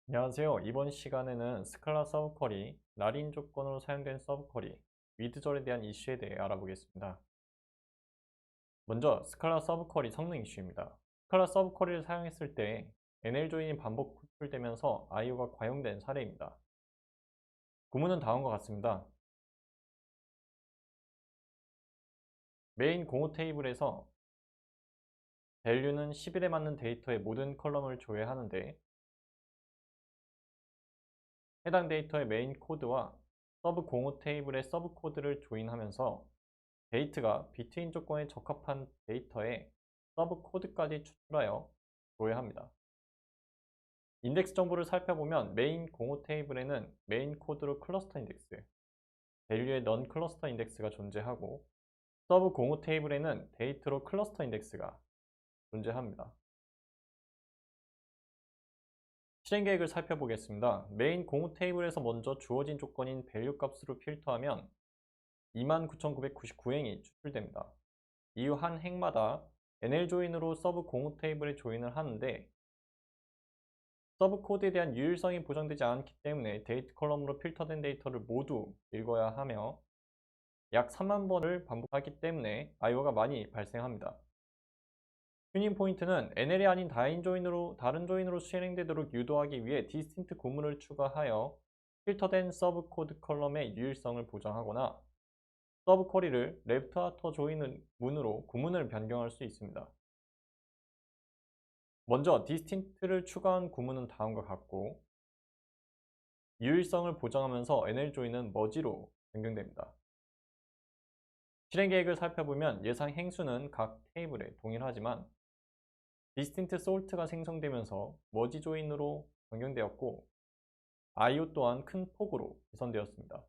안녕하세요. 이번 시간에는 스칼라 서브쿼리, 라린 조건으로 사용된 서브쿼리, 위드절에 대한 이슈에 대해 알아보겠습니다. 먼저 스칼라 서브쿼리 성능 이슈입니다. 스칼라 서브쿼리를 사용했을 때 NL 조인이 반복 호출되면서 IO가 과용된 사례입니다. 구문은 다음과 같습니다. 메인 공호 테이블에서 value는 10일에 맞는 데이터의 모든 컬럼을 조회하는데 해당 데이터의 메인 코드와 서브 공호 테이블의 서브 코드를 조인하면서 데이트가 비트인 조건에 적합한 데이터에 서브 코드까지 추출하여 조회합니다. 인덱스 정보를 살펴보면 메인 공호 테이블에는 메인 코드로 클러스터 인덱스, 밸류의 넌 클러스터 인덱스가 존재하고 서브 공호 테이블에는 데이트로 클러스터 인덱스가 존재합니다. 실행 계획을 살펴보겠습니다. 메인 공호 테이블에서 먼저 주어진 조건인 밸류 값으로 필터하면 29,999행이 추출됩니다. 이후 한 행마다 NL 조인으로 서브 공호 테이블에 조인을 하는데 서브 코드에 대한 유일성이 보장되지 않기 때문에 데이트 컬럼으로 필터된 데이터를 모두 읽어야 하며 약 3만 번을 반복하기 때문에 IO가 많이 발생합니다. 튜닝 포인트는 NL이 아닌 다른 조인으로 실행되도록 유도하기 위해 디스틴트 구문을 추가하여 필터된 서브 코드 컬럼의 유일성을 보장하거나 서브 쿼리를 레프트 아터 조인 문으로 구문을 변경할 수 있습니다. 먼저 디스틴트를 추가한 구문은 다음과 같고 유일성을 보장하면서 NL 조인은 머지로 변경됩니다. 실행 계획을 살펴보면 예상 행수는 각 테이블에 동일하지만 distinct sort가 생성되면서 머지 조인으로 변경되었고 IO 또한 큰 폭으로 개선되었습니다.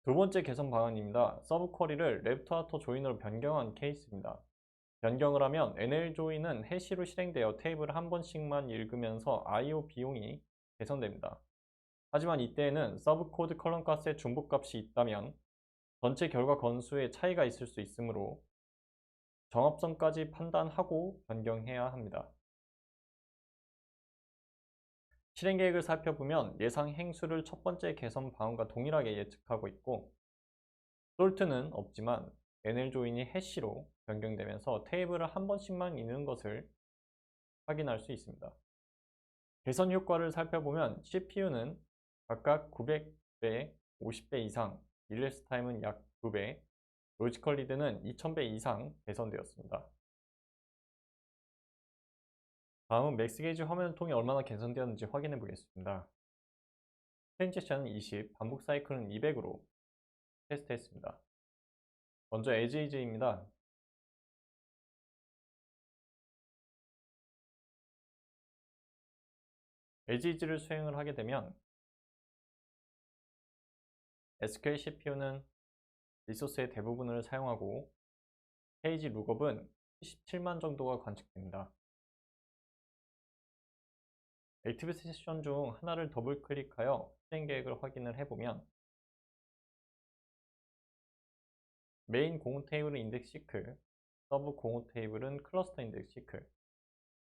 두 번째 개선 방안입니다. 서브 쿼리를 레프트 아터 조인으로 변경한 케이스입니다. 변경을 하면 NL 조인은 해시로 실행되어 테이블을 한 번씩만 읽으면서 IO 비용이 개선됩니다. 하지만 이때에는 서브 코드 컬럼 값의 중복값이 있다면 전체 결과 건수에 차이가 있을 수 있으므로 정합성까지 판단하고 변경해야 합니다. 실행 계획을 살펴보면 예상 행수를 첫 번째 개선 방안과 동일하게 예측하고 있고 솔트는 없지만 NL 조인이 해시로 변경되면서 테이블을 한 번씩만 읽는 것을 확인할 수 있습니다. 개선 효과를 살펴보면 CPU는 각각 900배, 50배 이상, 릴레스 타임은 약 2배, 로지컬 리드는 2000배 이상 개선되었습니다. 다음은 맥스 게이지 화면 통이 얼마나 개선되었는지 확인해 보겠습니다. 트랜지션은 20, 반복 사이클은 200으로 테스트했습니다. 먼저 에지이즈입니다. 에지이즈를 수행을 하게 되면 SQL CPU는 리소스의 대부분을 사용하고 페이지 룩업은 77만 정도가 관측됩니다. 액티브 세션 중 하나를 더블 클릭하여 실행 계획을 확인을 해보면 메인 공호 테이블은 인덱스 시크, 서브 공호 테이블은 클러스터 인덱스 시크,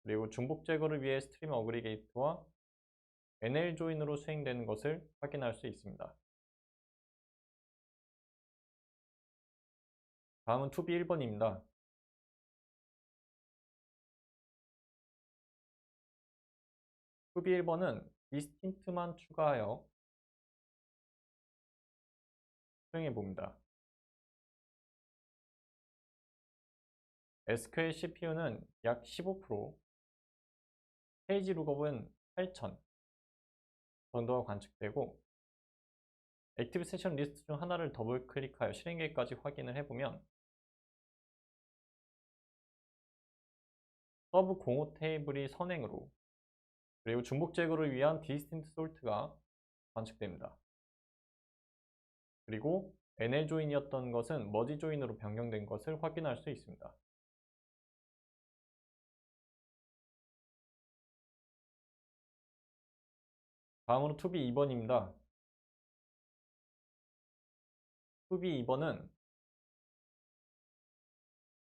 그리고 중복 제거를 위해 스트림 어그리게이트와 NL 조인으로 수행되는 것을 확인할 수 있습니다. 다음은 투비 1번입니다. 투비 1번은 디스틴트만 추가하여 수행해 봅니다. SQL CPU는 약 15%, 페이지 룩업은 8000 정도가 관측되고 액티브 세션 리스트 중 하나를 더블 클릭하여 실행 계획까지 확인을 해보면 서브 공호 테이블이 선행으로 그리고 중복 제거를 위한 디스틴트 솔트가 관측됩니다. 그리고 NL 조인이었던 것은 머지 조인으로 변경된 것을 확인할 수 있습니다. 다음으로 투비 2번입니다. 투비 2번은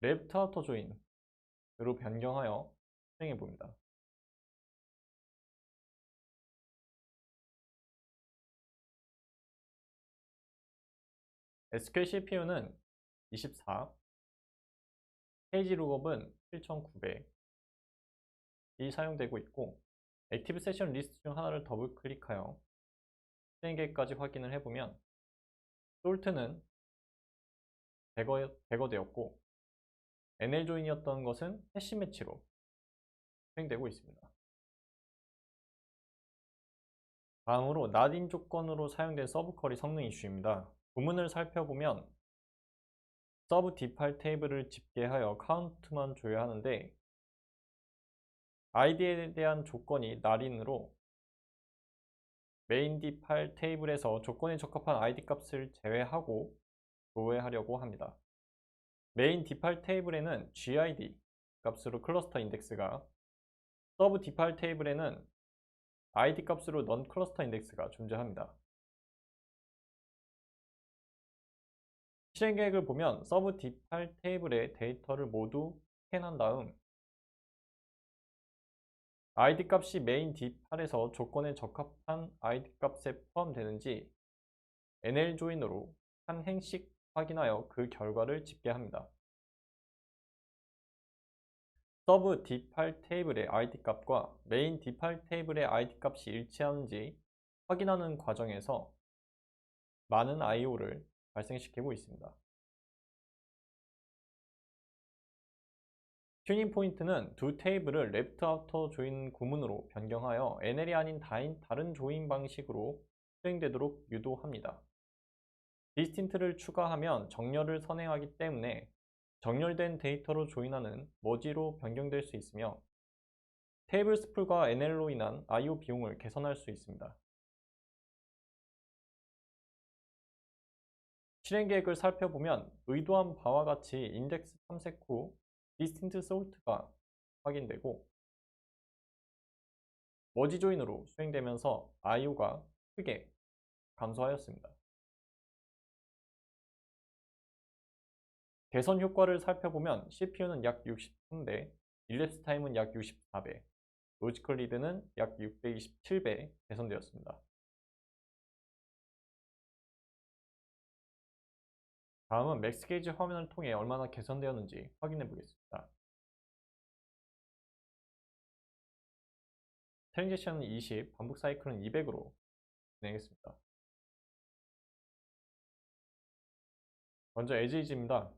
레프트 아우터 조인으로 변경하여 수행해 봅니다. SQL CPU는 24, 페이지 룩업은 7900이 사용되고 있고, 액티브 세션 리스트 중 하나를 더블 클릭하여 수행 계획까지 확인을 해보면 솔트는 제거되었고 NL조인이었던 것은 해시 매치로 수행되고 있습니다. 다음으로 not 조건으로 사용된 서브 쿼리 성능 이슈입니다. 구문을 살펴보면 서브 디팔 테이블을 집계하여 카운트만 줘야 하는데 아이디에 대한 조건이 not인으로 메인 디팔 테이블에서 조건에 적합한 아이디 값을 제외하고 조회하려고 합니다. 메인 디팔 테이블에는 GID 값으로 클러스터 인덱스가, 서브 디팔 테이블에는 ID 값으로 non 클러스터 인덱스가 존재합니다. 실행 계획을 보면 서브 디팔 테이블의 데이터를 모두 스캔한 다음 ID 값이 메인 디팔에서 조건에 적합한 ID 값에 포함되는지 NL조인으로 한 행씩 확인하여 그 결과를 집계합니다. 서브 디팔 테이블의 ID 값과 메인 디팔 테이블의 ID 값이 일치하는지 확인하는 과정에서 많은 IO를 발생시키고 있습니다. 튜닝 포인트는 두 테이블을 레프트 아우터 조인 구문으로 변경하여 NL이 아닌 다른 조인 방식으로 수행되도록 유도합니다. 디스틴트를 추가하면 정렬을 선행하기 때문에 정렬된 데이터로 조인하는 머지로 변경될 수 있으며 테이블 스풀과 NL로 인한 IO 비용을 개선할 수 있습니다. 실행 계획을 살펴보면 의도한 바와 같이 인덱스 탐색 후 distinct sort가 확인되고 머지 조인으로 수행되면서 IO가 크게 감소하였습니다. 개선 효과를 살펴보면 CPU는 약 63배, 일랩스 타임은 약 64배, 로지컬 리드는 약 627배 개선되었습니다. 다음은 맥스 게이지 화면을 통해 얼마나 개선되었는지 확인해 보겠습니다. 트랜지션은 20, 반복 사이클은 200으로 진행했습니다. 먼저 에지이즈입니다.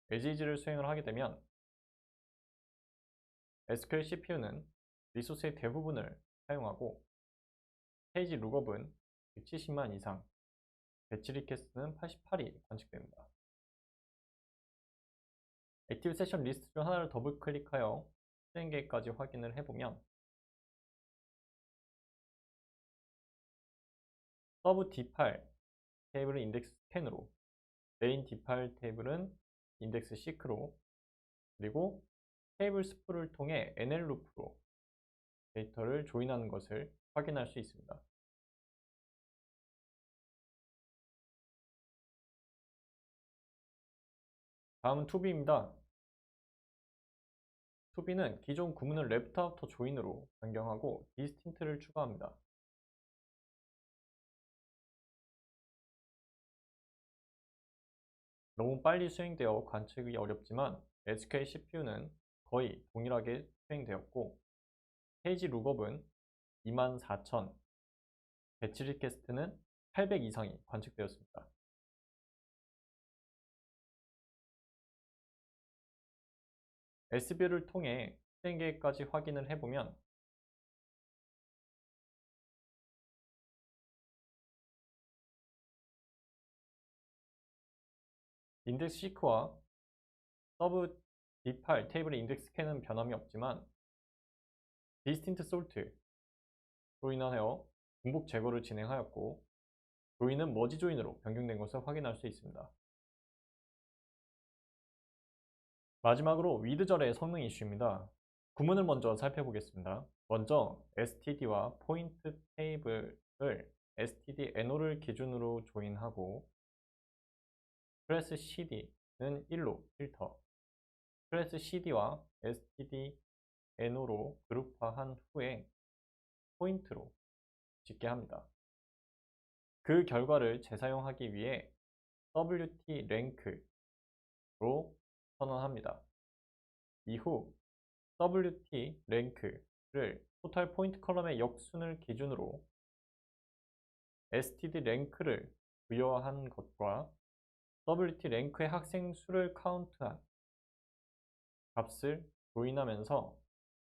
에지이즈를 수행을 하게 되면 SQL CPU는 리소스의 대부분을 사용하고 페이지 룩업은 170만 이상, 배치 리퀘스트는 88이 관측됩니다. 액티브 세션 리스트 중 하나를 더블 클릭하여 수행 계획까지 확인을 해보면 서브 D8 테이블은 인덱스 10으로, 메인 D8 테이블은 인덱스 6로, 그리고 테이블 스프를 통해 NL 루프로 데이터를 조인하는 것을 확인할 수 있습니다. 다음은 투비입니다. 투비는 기존 구문을 레프트 아우터 조인으로 변경하고 디스틴트를 추가합니다. 너무 빨리 수행되어 관측이 어렵지만 SQL CPU는 거의 동일하게 수행되었고 페이지 룩업은 24,000, 배치 리퀘스트는 800 이상이 관측되었습니다. S뷰를 통해 수행 계획까지 확인을 해보면 인덱스 시크와 서브 D8 테이블의 인덱스 스캔은 변함이 없지만 디스틴트 솔트로 인하여 중복 제거를 진행하였고 조인은 머지 조인으로 변경된 것을 확인할 수 있습니다. 마지막으로 위드절의 성능 이슈입니다. 구문을 먼저 살펴보겠습니다. 먼저 std와 포인트 테이블을 std NO를 기준으로 조인하고 클래스 cd는 1로 필터, 클래스 CD와 STD NO로 그룹화한 후에 포인트로 짓게 합니다. 그 결과를 재사용하기 위해 WT 랭크로 선언합니다. 이후 WT 랭크를 토탈 포인트 컬럼의 역순을 기준으로 STD 랭크를 부여한 것과 WT 랭크의 학생 수를 카운트한 값을 조인하면서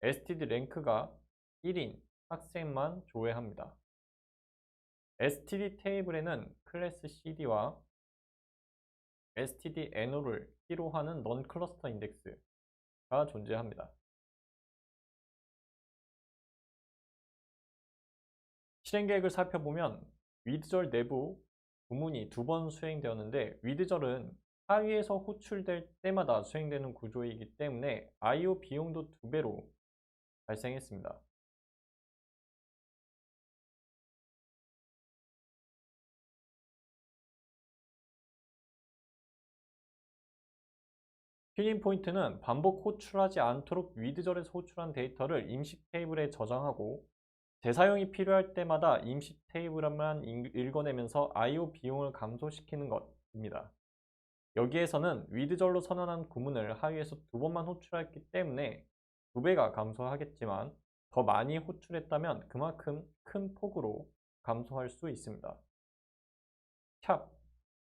STD 랭크가 1인 학생만 조회합니다. STD 테이블에는 클래스 CD와 STD NO를 P로 하는 넌 클러스터 인덱스가 존재합니다. 실행 계획을 살펴보면 위드절 내부 부문이 2번 수행되었는데 위드절은 하위에서 호출될 때마다 수행되는 구조이기 때문에 I/O 비용도 2배로 발생했습니다. 튜닝 포인트는 반복 호출하지 않도록 위드절에서 호출한 데이터를 임시 테이블에 저장하고 재사용이 필요할 때마다 임시 테이블만 읽어내면서 I/O 비용을 감소시키는 것입니다. 여기에서는 위드절로 선언한 구문을 하위에서 2번만 호출했기 때문에 2배가 감소하겠지만 더 많이 호출했다면 그만큼 큰 폭으로 감소할 수 있습니다. 샵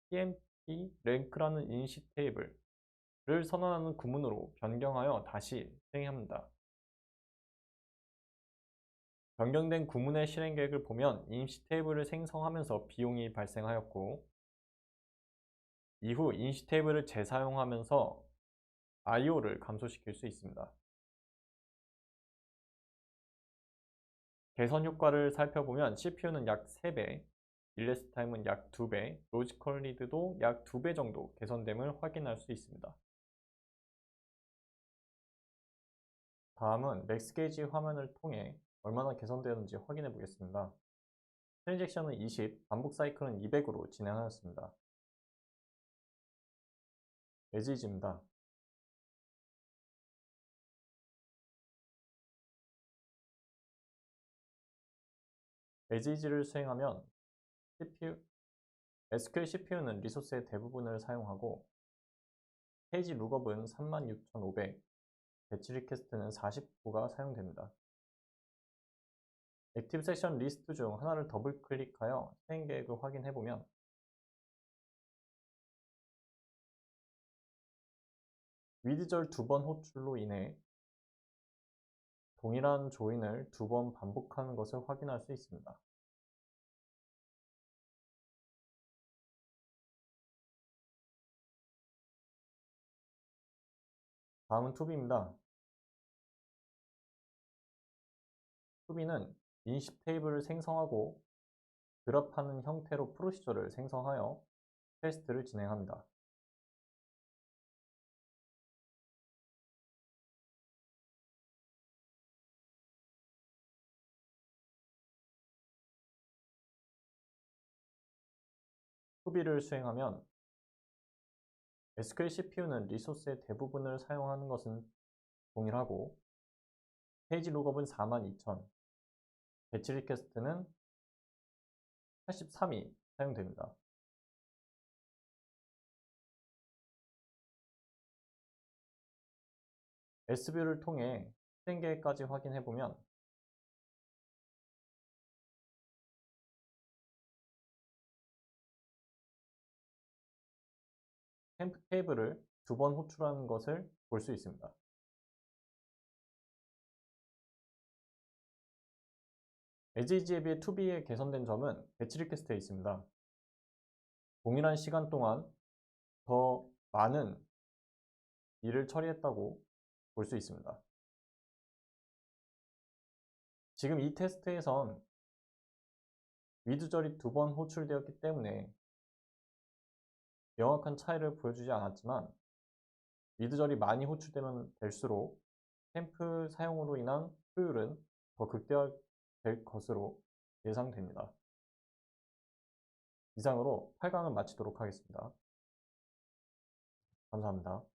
PMP 랭크라는 인식 테이블을 선언하는 구문으로 변경하여 다시 실행합니다. 변경된 구문의 실행 계획을 보면 임시 테이블을 생성하면서 비용이 발생하였고 이후 임시 테이블을 재사용하면서 I/O를 감소시킬 수 있습니다. 개선 효과를 살펴보면 CPU는 약 3배, 일레스 타임은 약 2배, 로지컬 리드도 약 2배 정도 개선됨을 확인할 수 있습니다. 다음은 맥스 게이지 화면을 통해 얼마나 개선되었는지 확인해 보겠습니다. 트랜잭션은 20, 반복 사이클은 200으로 진행하였습니다. 에지이즈입니다. 에지이즈를 수행하면 SQL CPU는 리소스의 대부분을 사용하고 페이지 룩업은 36,500, 배치 리퀘스트는 49가 사용됩니다. 액티브 세션 리스트 중 하나를 더블 클릭하여 실행 계획을 확인해보면 위드절 2번 호출로 인해 동일한 조인을 2번 반복하는 것을 확인할 수 있습니다. 다음은 투비입니다. 투비는 인식 테이블을 생성하고 그룹하는 형태로 프로시저를 생성하여 테스트를 진행합니다. 투비를 수행하면 SQL CPU는 리소스의 대부분을 사용하는 것은 동일하고 페이지 룩업은 42,000, 배치 리퀘스트는 83이 사용됩니다. S뷰를 통해 실행 계획까지 확인해보면 템프 테이블을 2번 호출하는 것을 볼 수 있습니다. 에지이즈에 비해 2B의 개선된 점은 배치 리퀘스트에 있습니다. 동일한 시간 동안 더 많은 일을 처리했다고 볼 수 있습니다. 지금 이 테스트에선 위드절이 2번 호출되었기 때문에 명확한 차이를 보여주지 않았지만 위드절이 많이 호출되면 될수록 템프 사용으로 인한 효율은 더 극대화될 것으로 예상됩니다. 이상으로 8강을 마치도록 하겠습니다. 감사합니다.